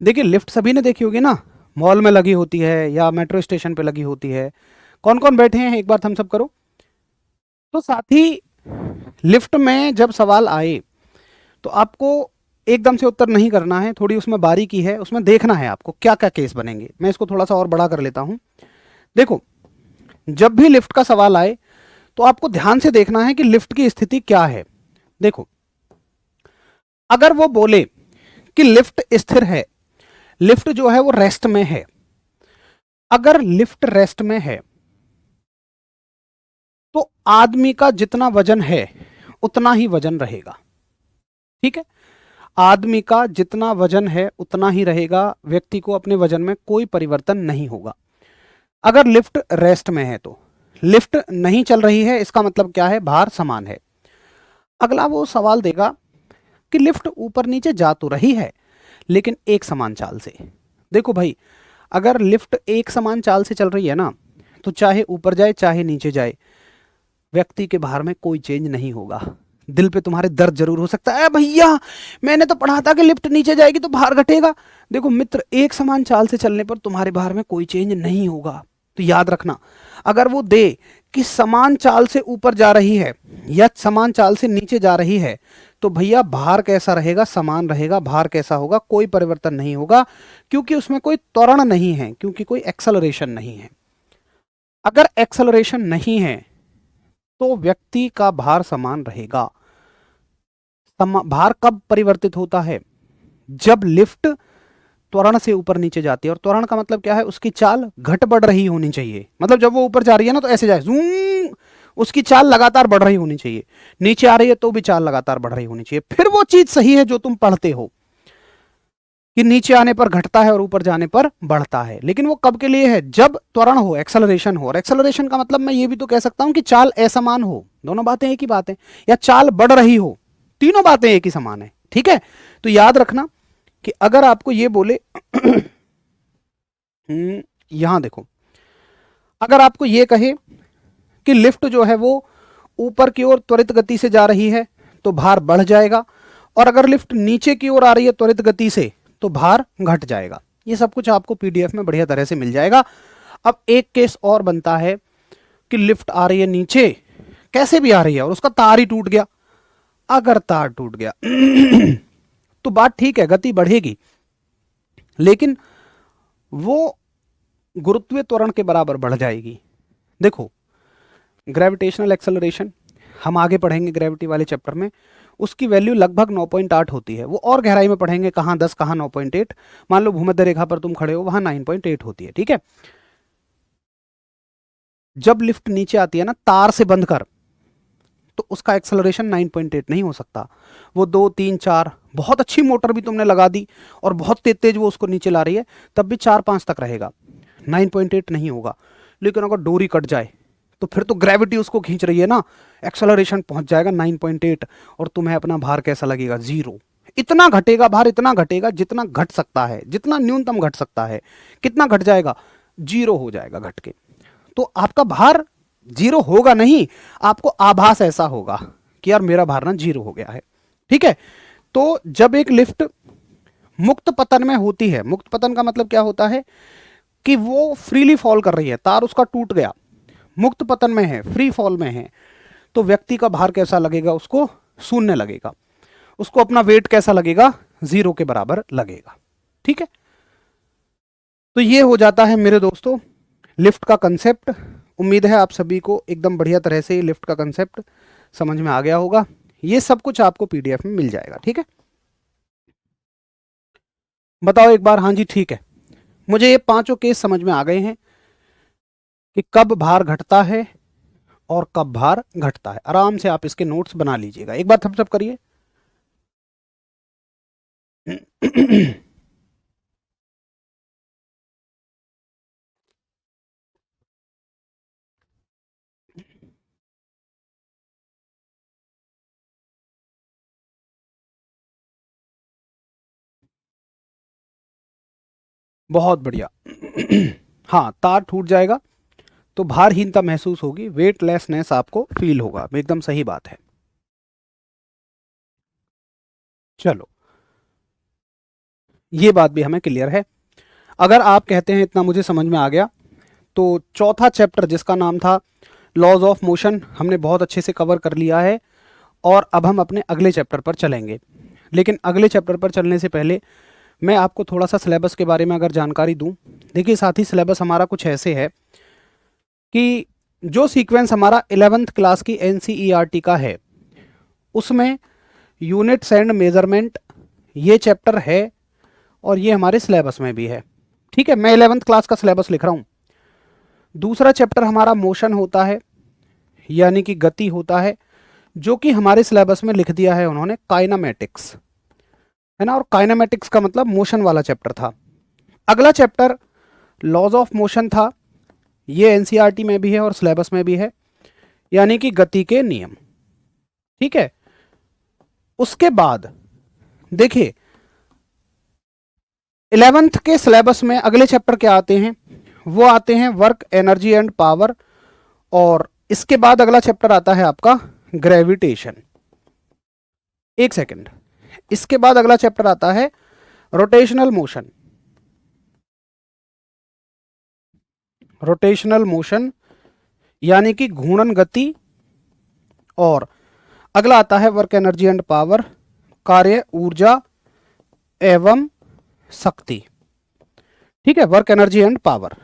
देखिए लिफ्ट सभी ने देखी होगी ना, मॉल में लगी होती है या मेट्रो स्टेशन पे लगी होती है। कौन कौन बैठे हैं एक बार थम्स अप करो। तो साथ ही लिफ्ट में जब सवाल आए तो आपको एकदम से उत्तर नहीं करना है, थोड़ी उसमें बारीकी है, उसमें देखना है आपको क्या क्या केस बनेंगे। मैं इसको थोड़ा सा और बड़ा कर लेता हूं। देखो जब भी लिफ्ट का सवाल आए तो आपको ध्यान से देखना है कि लिफ्ट की स्थिति क्या है। देखो अगर वो बोले कि लिफ्ट स्थिर है, लिफ्ट जो है वो रेस्ट में है, अगर लिफ्ट रेस्ट में है तो आदमी का जितना वजन है उतना ही वजन रहेगा। ठीक है, आदमी का जितना वजन है उतना ही रहेगा, व्यक्ति को अपने वजन में कोई परिवर्तन नहीं होगा अगर लिफ्ट रेस्ट में है। तो लिफ्ट नहीं चल रही है, इसका मतलब क्या है, भार समान है। अगला वो सवाल देगा कि लिफ्ट ऊपर नीचे जा तो रही है लेकिन एक समान चाल से। देखो भाई, अगर लिफ्ट एक समान चाल से चल रही है ना, तो चाहे ऊपर जाए चाहे नीचे जाए, व्यक्ति के भार में कोई चेंज नहीं होगा। दिल पे तुम्हारे दर्द जरूर हो सकता है, भैया मैंने तो पढ़ा था कि लिफ्ट नीचे जाएगी तो भार घटेगा। देखो मित्र, एक समान चाल से चलने पर तुम्हारे भार में कोई चेंज नहीं होगा। तो याद रखना, अगर वो दे कि समान चाल से ऊपर जा रही है या समान चाल से नीचे जा रही है, तो भैया भार कैसा रहेगा, समान रहेगा। भार कैसा होगा, कोई परिवर्तन नहीं होगा, क्योंकि उसमें कोई त्वरण नहीं है, क्योंकि कोई एक्सेलरेशन नहीं है। अगर एक्सेलरेशन नहीं है तो व्यक्ति का भार समान रहेगा। भार कब परिवर्तित होता है, जब लिफ्ट त्वरण से ऊपर नीचे जाती है। और त्वरण का मतलब क्या है, उसकी चाल घट बढ़ रही होनी चाहिए। मतलब जब वो ऊपर जा रही है ना तो ऐसे जाए जूम, उसकी चाल लगातार बढ़ रही होनी चाहिए। नीचे आ रही है तो भी चाल लगातार बढ़ रही होनी चाहिए। फिर वो चीज सही है जो तुम पढ़ते हो कि नीचे आने पर घटता है और ऊपर जाने पर बढ़ता है। लेकिन वो कब के लिए है, जब त्वरण हो, एक्सेलरेशन हो। और एक्सेलरेशन का मतलब मैं ये भी तो कह सकता हूं कि चाल असमान हो। दोनों बातें एक ही बात है, या चाल बढ़ रही हो, तीनों बातें एक ही समान है। ठीक है, तो याद रखना कि अगर आपको ये बोले यहां देखो, अगर आपको ये कहे कि लिफ्ट जो है वो ऊपर की ओर त्वरित गति से जा रही है तो भार बढ़ जाएगा, और अगर लिफ्ट नीचे की ओर आ रही है त्वरित गति से तो भार घट जाएगा। ये सब कुछ आपको पीडीएफ में बढ़िया तरह से मिल जाएगा। अब एक केस और बनता है कि लिफ्ट आ रही है नीचे, कैसे भी आ रही है, और उसका तार ही टूट गया। अगर तार टूट गया तो बात ठीक है, गति बढ़ेगी, लेकिन वो गुरुत्वीय त्वरण के बराबर बढ़ जाएगी। देखो, ग्रेविटेशनल एक्सेलरेशन हम आगे पढ़ेंगे ग्रेविटी वाले चैप्टर में, उसकी वैल्यू लगभग 9.8 होती है। वो और गहराई में पढ़ेंगे, कहाँ 10 कहाँ 9.8। मान लो भूमध्य रेखा पर तुम खड़े हो, वहां 9.8 होती है। ठीक है, जब लिफ्ट नीचे आती है ना तार से बंध कर, तो उसका एक्सेलरेशन 9.8 नहीं हो सकता। वो 2 3 4, बहुत अच्छी मोटर भी तुमने लगा दी और बहुत तेज तेज वो उसको नीचे ला रही है, तब भी 4 5 तक रहेगा, 9.8 नहीं होगा। लेकिन अगर डोरी कट जाए तो फिर तो ग्रेविटी उसको खींच रही है ना, एक्सेलरेशन पहुंच जाएगा 9.8, और तुम्हें अपना भार कैसा लगेगा, 0। इतना घटेगा भार, इतना घटेगा जितना घट सकता है, जितना न्यूनतम घट सकता है। कितना घट जाएगा, 0 हो जाएगा घट के। तो आपका भार 0 होगा नहीं, आपको आभास ऐसा होगा कि यार मेरा भार ना 0 हो गया है। ठीक है, तो जब एक लिफ्ट मुक्त पतन में होती है, मुक्त पतन का मतलब क्या होता है कि वो फ्रीली फॉल कर रही है, तार उसका टूट गया, मुक्त पतन में है, फ्री फॉल में है, तो व्यक्ति का भार कैसा लगेगा, उसको शून्य लगेगा, उसको अपना वेट कैसा लगेगा, 0 के बराबर लगेगा। ठीक है, तो ये हो जाता है मेरे दोस्तों लिफ्ट का कंसेप्ट। उम्मीद है आप सभी को एकदम बढ़िया तरह से लिफ्ट का कंसेप्ट समझ में आ गया होगा। ये सब कुछ आपको पीडीएफ में मिल जाएगा। ठीक है, बताओ एक बार, हाँ जी ठीक है। मुझे ये पांचों केस समझ में आ गए हैं कि कब भार घटता है और कब भार घटता है। आराम से आप इसके नोट्स बना लीजिएगा। एक बार थम्स अप करिए। बहुत बढ़िया। हाँ, तार टूट जाएगा तो भारहीनता महसूस होगी, वेटलेसनेस आपको फील होगा, एकदम सही बात है। चलो, ये बात भी हमें क्लियर है। अगर आप कहते हैं इतना मुझे समझ में आ गया, तो चौथा चैप्टर जिसका नाम था लॉज ऑफ मोशन हमने बहुत अच्छे से कवर कर लिया है, और अब हम अपने अगले चैप्टर पर चलेंगे। लेकिन अगले चैप्टर पर चलने से पहले मैं आपको थोड़ा सा सिलेबस के बारे में अगर जानकारी दूं। देखिए साथी, सिलेबस हमारा कुछ ऐसे है कि जो सीक्वेंस हमारा 11th क्लास की एनसीईआरटी का है, उसमें यूनिट्स एंड मेजरमेंट, ये चैप्टर है और ये हमारे सिलेबस में भी है। ठीक है, मैं 11th क्लास का सिलेबस लिख रहा हूँ। दूसरा चैप्टर हमारा मोशन होता है, यानी कि गति होता है, जो कि हमारे सिलेबस में लिख दिया है उन्होंने काइनामेटिक्स, है ना। और काइनामेटिक्स का मतलब मोशन वाला चैप्टर था। अगला चैप्टर लॉज ऑफ मोशन था, ये एनसीईआरटी में भी है और सिलेबस में भी है, यानी कि गति के नियम। ठीक है, उसके बाद देखिए 11th के सिलेबस में अगले चैप्टर क्या आते हैं, वो आते हैं वर्क, एनर्जी एंड पावर। और इसके बाद अगला चैप्टर आता है आपका ग्रेविटेशन। एक सेकंड, इसके बाद अगला चैप्टर आता है रोटेशनल मोशन। रोटेशनल मोशन यानी कि घूर्णन गति। और अगला आता है वर्क, एनर्जी एंड पावर, कार्य, ऊर्जा एवं शक्ति। ठीक है, वर्क, एनर्जी एंड पावर।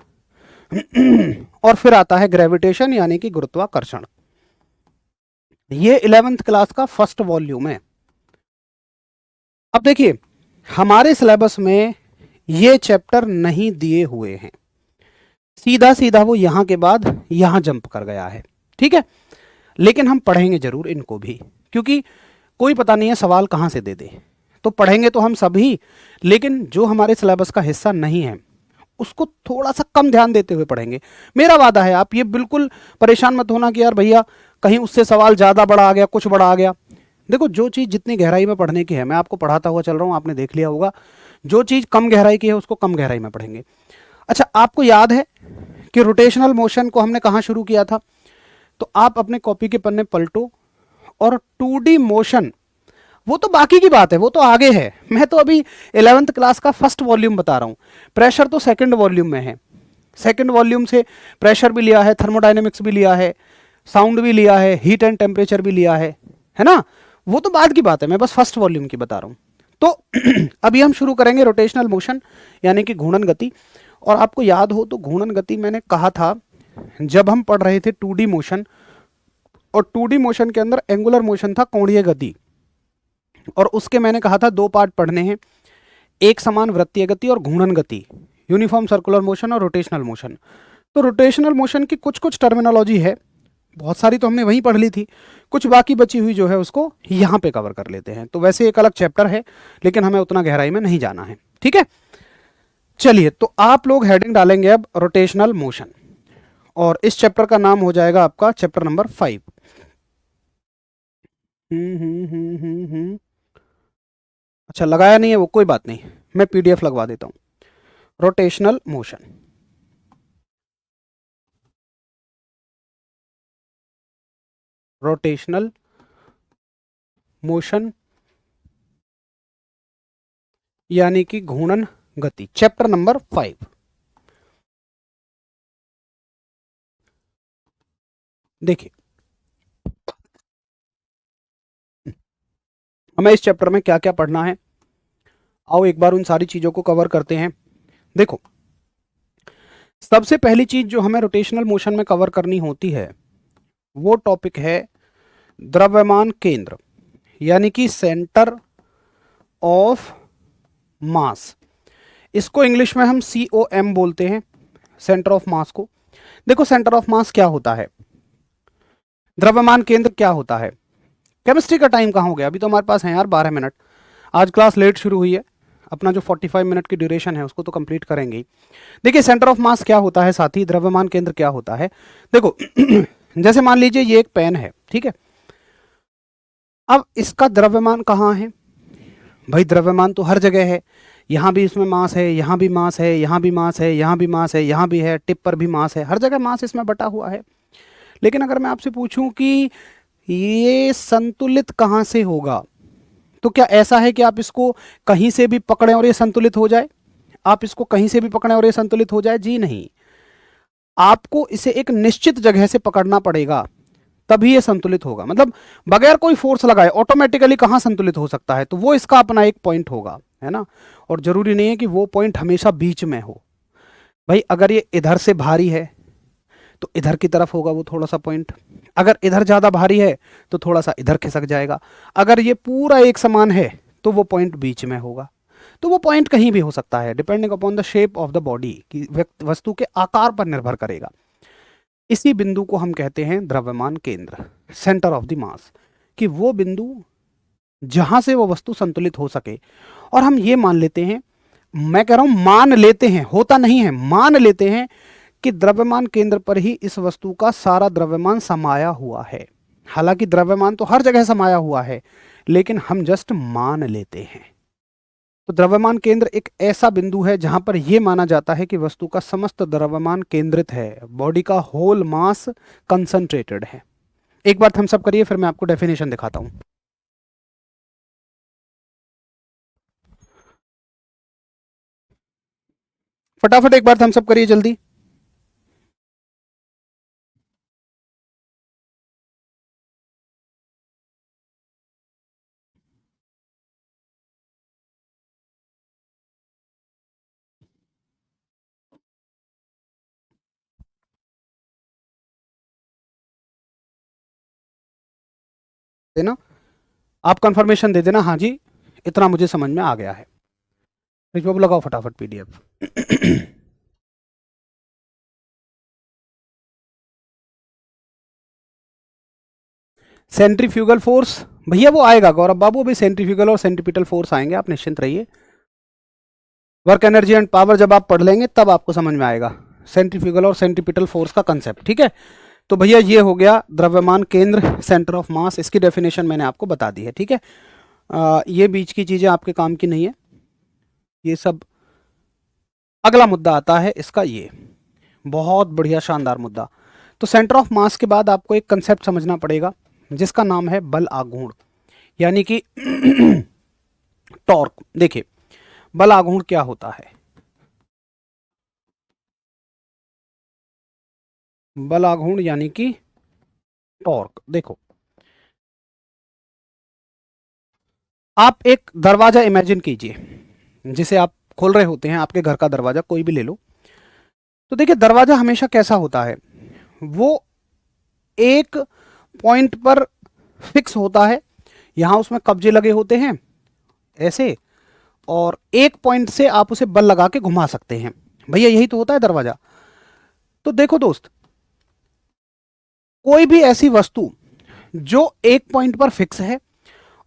और फिर आता है ग्रेविटेशन यानी कि गुरुत्वाकर्षण। ये 11th क्लास का फर्स्ट वॉल्यूम है। अब देखिए हमारे सिलेबस में ये चैप्टर नहीं दिए हुए हैं, सीधा सीधा वो यहां के बाद यहां जंप कर गया है। ठीक है, लेकिन हम पढ़ेंगे जरूर इनको भी, क्योंकि कोई पता नहीं है सवाल कहां से दे दे। तो पढ़ेंगे तो हम सभी, लेकिन जो हमारे सिलेबस का हिस्सा नहीं है उसको थोड़ा सा कम ध्यान देते हुए पढ़ेंगे। मेरा वादा है, आप ये बिल्कुल परेशान मत होना कि यार भैया कहीं उससे सवाल ज़्यादा बड़ा आ गया, कुछ बड़ा आ गया। देखो जो चीज़ जितनी गहराई में पढ़ने की है, मैं आपको पढ़ाता हुआ चल रहा हूँ, आपने देख लिया होगा। जो चीज़ कम गहराई की है उसको कम गहराई में पढ़ेंगे। अच्छा, आपको याद है कि रोटेशनल मोशन को हमने कहाँ शुरू किया था? तो आप अपने कॉपी के पन्ने पलटो और 2D मोशन, वो तो बाकी की बात है, वो तो आगे है। मैं तो अभी 11th क्लास का फर्स्ट वॉल्यूम बता रहा हूँ। प्रेशर तो सेकंड वॉल्यूम में है। सेकंड वॉल्यूम से प्रेशर भी लिया है, थर्मोडायनेमिक्स भी लिया है, साउंड भी लिया है, हीट एंड टेम्परेचर भी लिया है ना। वो तो बाद की बात है, मैं बस फर्स्ट वॉल्यूम की बता रहा हूँ। तो अभी हम शुरू करेंगे रोटेशनल मोशन यानी कि घूर्णन गति। और आपको याद हो तो घूर्णन गति मैंने कहा था जब हम पढ़ रहे थे 2D मोशन, और 2D मोशन के अंदर एंगुलर मोशन था, कोणीय गति। और उसके मैंने कहा था दो पार्ट पढ़ने हैं, एक समान वृत्तीय गति और घूर्णन गति, यूनिफॉर्म सर्कुलर मोशन और रोटेशनल मोशन। तो रोटेशनल मोशन की कुछ कुछ टर्मिनोलॉजी है, बहुत सारी तो हमने वहीं पढ़ ली थी, कुछ बाकी बची हुई जो है उसको यहाँ पे कवर कर लेते हैं। तो वैसे एक अलग चैप्टर है, लेकिन हमें उतना गहराई में नहीं जाना है। ठीक है, चलिए तो आप लोग हेडिंग डालेंगे अब रोटेशनल मोशन, और इस चैप्टर का नाम हो जाएगा आपका चैप्टर नंबर 5। अच्छा, लगाया नहीं है वो, कोई बात नहीं, मैं PDF लगवा देता हूं। रोटेशनल मोशन, रोटेशनल मोशन यानी कि घूर्णन गति, चैप्टर नंबर 5। देखिए हमें इस चैप्टर में क्या क्या पढ़ना है, आओ एक बार उन सारी चीजों को कवर करते हैं। देखो सबसे पहली चीज जो हमें रोटेशनल मोशन में कवर करनी होती है वो टॉपिक है द्रव्यमान केंद्र, यानी कि सेंटर ऑफ मास। इसको इंग्लिश में हम COM बोलते हैं, सेंटर ऑफ मास को। देखो सेंटर ऑफ मास क्या होता है, द्रव्यमान केंद्र क्या होता है। केमिस्ट्री का टाइम कहाँ हो गया, अभी तो हमारे पास है यार 12 मिनट। आज क्लास लेट शुरू हुई है, अपना जो 45 मिनट की ड्यूरेशन है उसको तो कंप्लीट करेंगे ही। देखिए सेंटर ऑफ मास क्या होता है, साथ ही द्रव्यमान केंद्र क्या होता है। देखो जैसे मान लीजिए ये एक पेन है, ठीक है। अब इसका द्रव्यमान कहाँ है भाई, द्रव्यमान तो हर जगह है, यहाँ भी इसमें मास है, यहाँ भी मास है, यहाँ भी मास है, यहाँ भी मास है, यहाँ भी है, टिप पर भी मास है, हर जगह मास इसमें बटा हुआ है। लेकिन अगर मैं आपसे पूछूं कि ये संतुलित कहाँ से होगा, तो क्या ऐसा है कि आप इसको कहीं से भी पकड़ें और ये संतुलित हो जाए? आप इसको कहीं से भी पकड़ें और ये संतुलित हो जाए? जी नहीं, आपको इसे एक निश्चित जगह से पकड़ना पड़ेगा, तभी ये संतुलित होगा। मतलब बगैर कोई फोर्स लगाए ऑटोमेटिकली कहाँ संतुलित हो सकता है, तो वो इसका अपना एक पॉइंट होगा, है ना। और जरूरी नहीं है कि वो पॉइंट हमेशा बीच में हो। भाई अगर ये इधर से भारी है तो इधर की तरफ होगा वो थोड़ा सा पॉइंट। अगर इधर ज़्यादा भारी है तो थोड़ा सा इधर खिसक जाएगा। अगर ये पूरा एक समान है तो वो पॉइंट बीच में होगा। तो वो पॉइंट कहीं भी हो सकता है, depending upon the shape of the body, कि वस्तु के आकार पर निर्भर करेगा। इसी बिंदु को हम कहते हैं द्रव्यमान केंद्र, सेंटर ऑफ द मास, कि वो बिंदु जहां से वो वस्तु संतुलित हो सके। और हम ये मान लेते हैं, मैं कह रहा हूं मान लेते हैं, होता नहीं है, मान लेते हैं कि द्रव्यमान केंद्र पर ही इस वस्तु का सारा द्रव्यमान समाया हुआ है। हालांकि द्रव्यमान तो हर जगह समाया हुआ है, लेकिन हम जस्ट मान लेते हैं। तो द्रव्यमान केंद्र एक ऐसा बिंदु है जहां पर यह माना जाता है कि वस्तु का समस्त द्रव्यमान केंद्रित है, बॉडी का होल मास कंसंट्रेटेड है। एक बार थम्स अप करिए, फिर मैं आपको डेफिनेशन दिखाता हूं। फटाफट एक बार थम्स अप करिए जल्दी। देना, आप कंफर्मेशन दे देना, हाँ जी इतना मुझे समझ में आ गया है। बाबू लगाओ फटाफट पीडीएफ। सेंट्रीफ्यूगल फोर्स, भैया वो आएगा गौरव बाबू, अभी सेंट्रीफ्यूगल और सेंट्रीपिटल फोर्स आएंगे, आप निश्चिंत रहिए। वर्क एनर्जी एंड पावर जब आप पढ़ लेंगे तब आपको समझ में आएगा सेंट्रीफ्यूगल और सेंट्रीपिटल फोर्स का कंसेप्ट, ठीक है। तो भैया ये हो गया द्रव्यमान केंद्र, सेंटर ऑफ मास, इसकी डेफिनेशन मैंने आपको बता दी है, ठीक है। ये बीच की चीजें आपके काम की नहीं है, ये सब अगला मुद्दा आता है इसका, ये बहुत बढ़िया शानदार मुद्दा। तो सेंटर ऑफ मास के बाद आपको एक कंसेप्ट समझना पड़ेगा जिसका नाम है बल आघूर्ण, यानी कि टॉर्क। देखिए बल आघूर्ण क्या होता है। बल आघूर्ण यानी कि टॉर्क। देखो आप एक दरवाजा इमेजिन कीजिए, जिसे आप खोल रहे होते हैं, आपके घर का दरवाजा कोई भी ले लो। तो देखिए दरवाजा हमेशा कैसा होता है, वो एक पॉइंट पर फिक्स होता है, यहां उसमें कब्जे लगे होते हैं ऐसे, और एक पॉइंट से आप उसे बल लगा के घुमा सकते हैं। भैया यही तो होता है दरवाजा। तो देखो दोस्त, कोई भी ऐसी वस्तु जो एक पॉइंट पर फिक्स है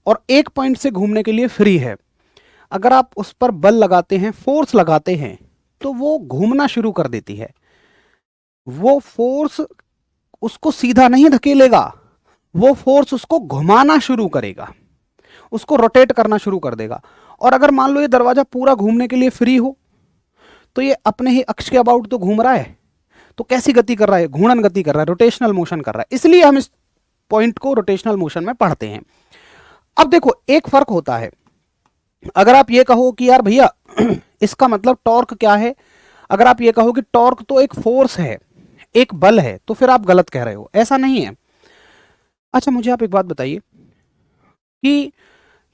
और एक पॉइंट से घूमने के लिए फ्री है, अगर आप उस पर बल लगाते हैं, फोर्स लगाते हैं, तो वो घूमना शुरू कर देती है। वो फोर्स उसको सीधा नहीं धकेलेगा, वो फोर्स उसको घुमाना शुरू करेगा, उसको रोटेट करना शुरू कर देगा। और अगर मान लो ये दरवाजा पूरा घूमने के लिए फ्री हो, तो ये अपने ही अक्ष के अबाउट तो घूम रहा है, तो कैसी गति कर रहा है, घूर्णन गति कर रहा है, रोटेशनल मोशन कर रहा है, इसलिए हम इस पॉइंट को रोटेशनल मोशन में पढ़ते हैं। अब देखो एक फर्क होता है, अगर आप ये कहो कि यार भैया इसका मतलब टॉर्क क्या है, अगर आप ये कहो कि टॉर्क तो एक फोर्स है, एक बल है, तो फिर आप गलत कह रहे हो, ऐसा नहीं है। अच्छा मुझे आप एक बात बताइए कि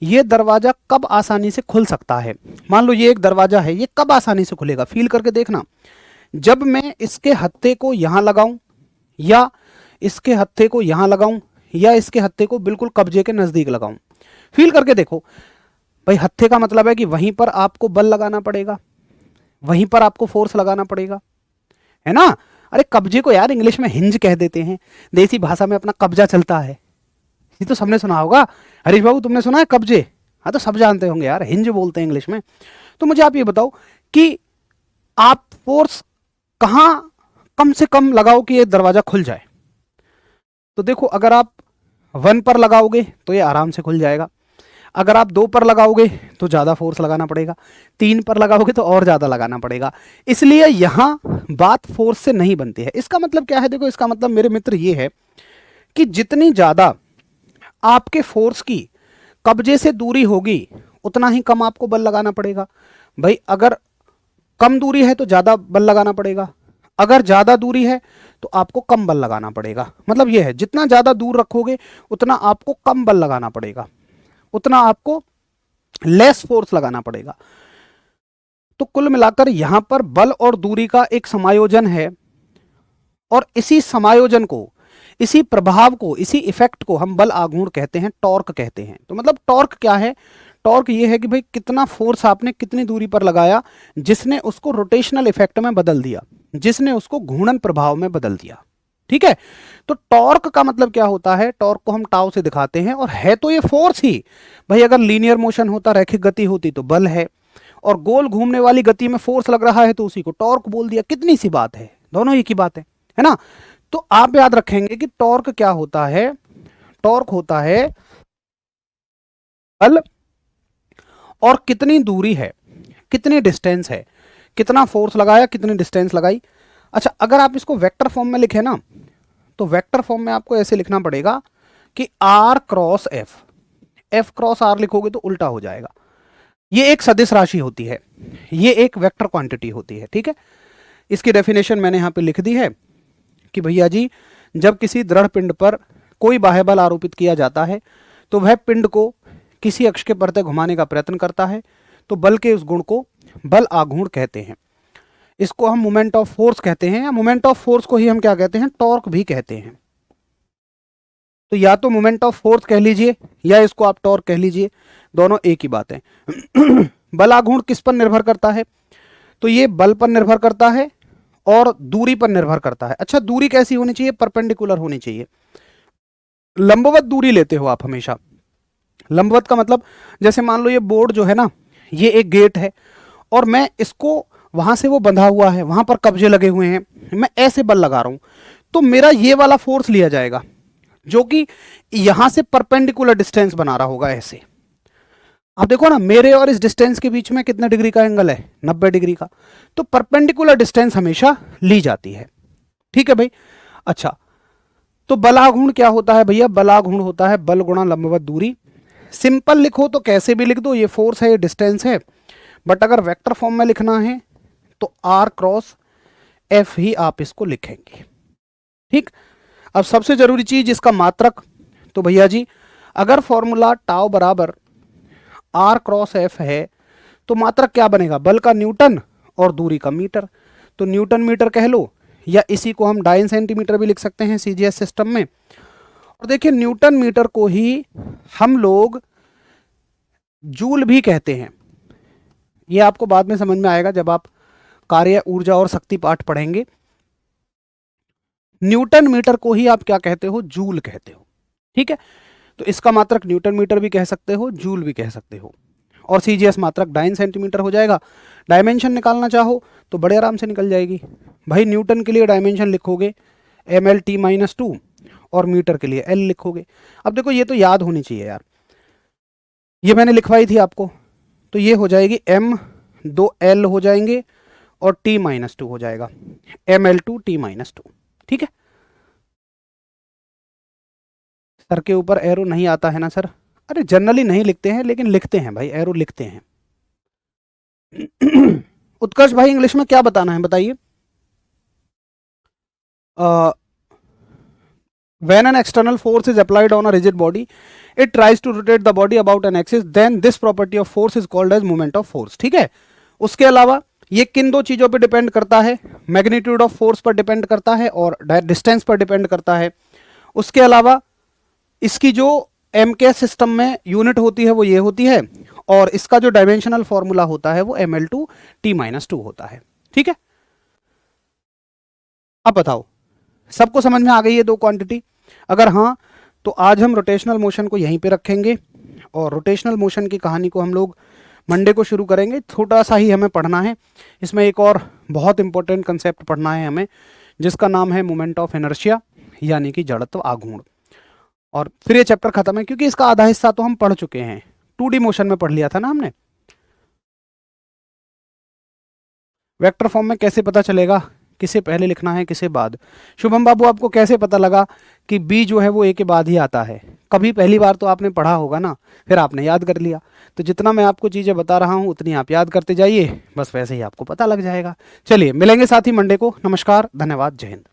ये दरवाजा कब आसानी से खुल सकता है। मान लो ये एक दरवाजा है, ये कब आसानी से खुलेगा, फील करके देखना। जब मैं इसके हत्थे को यहां लगाऊं, या इसके हत्थे को यहां लगाऊं, या इसके हत्थे को बिल्कुल कब्जे के नजदीक लगाऊं, फील करके देखो। भाई हत्थे का मतलब है कि वहीं पर आपको बल लगाना पड़ेगा, वहीं पर आपको फोर्स लगाना पड़ेगा, है ना। अरे कब्जे को यार इंग्लिश में हिंज कह देते हैं, देसी भाषा में अपना कब्जा चलता है, ये तो सबने सुना होगा। हरीश बाबू तुमने सुना है कब्जे, हाँ तो सब जानते होंगे यार, हिंज बोलते हैं इंग्लिश में। तो मुझे आप ये बताओ कि आप फोर्स कहां कम से कम लगाओ कि ये दरवाजा खुल जाए। तो देखो अगर आप 1 पर लगाओगे तो ये आराम से खुल जाएगा, अगर आप 2 पर लगाओगे तो ज़्यादा फोर्स लगाना पड़ेगा, 3 पर लगाओगे तो और ज़्यादा लगाना पड़ेगा। इसलिए यहां बात फोर्स से नहीं बनती है। इसका मतलब क्या है, देखो इसका मतलब मेरे मित्र ये है कि जितनी ज़्यादा आपके फोर्स की कब्जे से दूरी होगी, उतना ही कम आपको बल लगाना पड़ेगा। भाई अगर कम दूरी है तो ज़्यादा बल लगाना पड़ेगा, अगर ज़्यादा दूरी है तो आपको कम बल लगाना पड़ेगा। मतलब यह है जितना ज़्यादा दूर रखोगे उतना आपको कम बल लगाना पड़ेगा, उतना आपको लेस फोर्स लगाना पड़ेगा। तो कुल मिलाकर यहां पर बल और दूरी का एक समायोजन है, और इसी समायोजन को, इसी प्रभाव को, इसी इफेक्ट को हम बल आघूर्ण कहते हैं, टॉर्क कहते हैं। तो मतलब टॉर्क क्या है? टॉर्क ये है कि भाई कितना फोर्स आपने कितनी दूरी पर लगाया जिसने उसको रोटेशनल इफेक्ट में बदल दिया, जिसने उसको घूर्णन प्रभाव में बदल दिया। ठीक है, तो टॉर्क का मतलब क्या होता है? टॉर्क को हम टाउ से दिखाते हैं, और है तो ये फोर्स ही। भाई अगर लीनियर मोशन होता, रैखिक गति होती, तो बल है, और गोल घूमने वाली गति में फोर्स लग रहा है तो उसी को टॉर्क बोल दिया। कितनी सी बात है, दोनों एक ही बात है ना? तो आप याद रखेंगे कि टॉर्क क्या होता है? टॉर्क होता है बल और कितनी दूरी है, कितनी डिस्टेंस है, कितना फोर्स लगाया, कितनी डिस्टेंस लगाई। अच्छा, अगर आप इसको वेक्टर फॉर्म में लिखें ना, तो वेक्टर फॉर्म में आपको ऐसे लिखना पड़ेगा कि R cross F. F cross R लिखोगे तो उल्टा हो जाएगा। ये एक सदिश राशि होती है, ये एक वेक्टर क्वांटिटी होती है। ठीक है, इसकी डेफिनेशन मैंने यहां पे लिख दी है कि भैया जी, जब किसी दृढ़ पिंड पर कोई बाह्य बल आरोपित किया जाता है तो वह पिंड को किसी अक्ष के प्रति घुमाने का प्रयत्न करता है, तो बल के उस गुण को बल आघूर्ण कहते हैं। इसको हम मोमेंट ऑफ फोर्स कहते हैं, या मोमेंट ऑफ फोर्स को ही हम क्या कहते हैं? टॉर्क भी कहते हैं। तो या तो मोमेंट ऑफ फोर्स कह लीजिए या इसको आप टॉर्क कह लीजिए, दोनों एक ही बात है। बल आघूर्ण किस पर निर्भर करता है? तो ये बल पर निर्भर करता है और दूरी पर निर्भर करता है। अच्छा, दूरी कैसी होनी चाहिए? परपेंडिकुलर होनी चाहिए। लंबवत दूरी लेते हो आप हमेशा। लंबवत का मतलब, जैसे मान लो ये बोर्ड जो है ना, ये एक गेट है और मैं इसको वहां से वो बंधा हुआ है, वहां पर कब्जे लगे हुए हैं, मैं ऐसे बल लगा रहा हूं, तो मेरा ये वाला फोर्स लिया जाएगा जो कि यहां से परपेंडिकुलर डिस्टेंस बना रहा होगा ऐसे। आप देखो ना, मेरे और इस डिस्टेंस के बीच में कितने डिग्री का एंगल है? 90 डिग्री का। तो परपेंडिकुलर डिस्टेंस हमेशा ली जाती है। ठीक है भाई। अच्छा, तो बलाघूर्ण क्या होता है भैया? बलाघूर्ण होता है बल गुणा लंबवत दूरी। सिंपल लिखो तो कैसे भी लिख दो, ये फोर्स है, ये डिस्टेंस है। बट अगर वेक्टर फॉर्म में लिखना है तो आर क्रॉस एफ ही आप इसको लिखेंगे। ठीक। अब सबसे जरूरी चीज इसका मात्रक। तो भैया जी, अगर फॉर्मूला टाउ बराबर आर क्रॉस एफ है तो मात्रक क्या बनेगा? बल का न्यूटन और दूरी का मीटर। तो न्यूटन मीटर कह लो, या इसी को हम डाइन सेंटीमीटर भी लिख सकते हैं सीजीएस सिस्टम में। और देखिए, न्यूटन मीटर को ही हम लोग जूल भी कहते हैं। ये आपको बाद में समझ में आएगा जब आप कार्य, ऊर्जा और शक्ति पाठ पढ़ेंगे। न्यूटन मीटर को ही आप क्या कहते हो? जूल कहते हो। ठीक है, तो इसका मात्रक न्यूटन मीटर भी कह सकते हो, जूल भी कह सकते हो, और सीजीएस मात्रक डाइन सेंटीमीटर हो जाएगा। डायमेंशन निकालना चाहो तो बड़े आराम से निकल जाएगी भाई। न्यूटन के लिए डायमेंशन लिखोगे mlt-2 और मीटर के लिए L लिखोगे। अब देखो, ये तो याद होनी चाहिए यार, ये मैंने लिखवाई थी आपको। तो ये हो जाएगी m, 2L हो जाएंगे और t-2 हो जाएगा, ml2 t-2। ठीक है, सर के ऊपर एरो नहीं आता है ना सर? अरे जनरली नहीं लिखते हैं, लेकिन लिखते हैं भाई, एरो लिखते हैं। उत्कर्ष भाई, इंग्लिश में क्या बताना है बताइए? When an external force is applied on a rigid body, it tries to rotate the body about an axis, then this property of force is called as moment of force। ठीक है, उसके अलावा ये किन दो चीजों पे डिपेंड करता है? मैग्नीट्यूड ऑफ फोर्स पर डिपेंड करता है और डिस्टेंस पर डिपेंड करता है। उसके अलावा इसकी जो एम के सिस्टम में यूनिट होती है वो ये होती है, और इसका जो डायमेंशनल फॉर्मूला होता है वो ml2t-2 होता है। ठीक है, अब बताओ, सबको समझ में आ गई है दो क्वांटिटी? अगर हाँ, तो आज हम रोटेशनल मोशन को यहीं पे रखेंगे, और रोटेशनल मोशन की कहानी को हम लोग मंडे को शुरू करेंगे। थोड़ा सा ही हमें पढ़ना है, इसमें एक और बहुत इंपॉर्टेंट कंसेप्ट पढ़ना है हमें, जिसका नाम है मोमेंट ऑफ इनर्शिया, यानी कि जड़त्व आघूर्ण। और फिर ये चैप्टर खत्म है, क्योंकि इसका आधा हिस्सा तो हम पढ़ चुके हैं, 2D मोशन में पढ़ लिया था ना हमने। वेक्टर फॉर्म में कैसे पता चलेगा किसे पहले लिखना है किसे बाद? शुभम बाबू, आपको कैसे पता लगा कि बी जो है वो ए के बाद ही आता है? कभी पहली बार तो आपने पढ़ा होगा ना, फिर आपने याद कर लिया। तो जितना मैं आपको चीज़ें बता रहा हूँ उतनी आप याद करते जाइए, बस वैसे ही आपको पता लग जाएगा। चलिए मिलेंगे साथी मंडे को। नमस्कार, धन्यवाद, जय हिंद।